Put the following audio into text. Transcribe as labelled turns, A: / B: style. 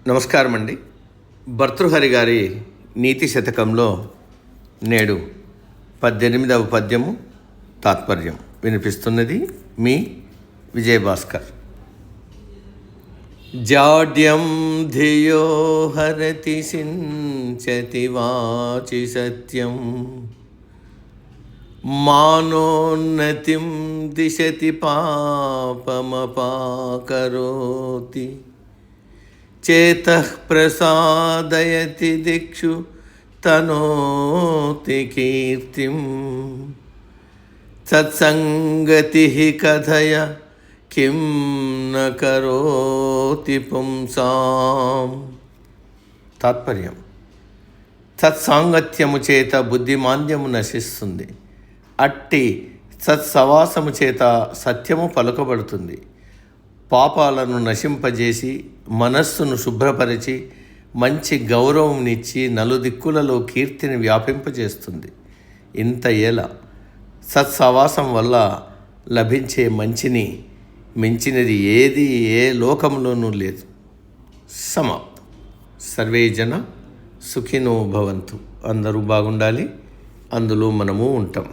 A: నమస్కారం అండి. భర్తృహరి గారి నీతి శతకంలో నేడు 18వ పద్యము తాత్పర్యం వినిపిస్తున్నది మీ విజయభాస్కర్. జాడ్యం ధియో హరతి సించతి వాచి సత్యం మానోన్నతిం దిశతి పాపమపాకరోతి చేతః ప్రసాదయతి దిక్షు తనోతి కీర్తిం సత్సంగతి కథయ కిం న కరోతి పుంసాం. తాత్పర్యం: సత్సాంగత్యము చేత బుద్ధిమాంద్యము నశిస్తుంది. అట్టి సత్సవాసము చేత సత్యము పలుకబడుతుంది. పాపాలను నశింపజేసి మనస్సును శుభ్రపరిచి మంచి గౌరవంనిచ్చి నలుదిక్కులలో కీర్తిని వ్యాపింపజేస్తుంది. ఇంత ఏల సత్సవాసం వల్ల లభించే మంచిని మించినది ఏది ఏ లోకంలోనూ లేదు. సమాప్తం. సర్వే జన సుఖినో భవంతు. అందరూ బాగుండాలి, అందులో మనము ఉంటాం.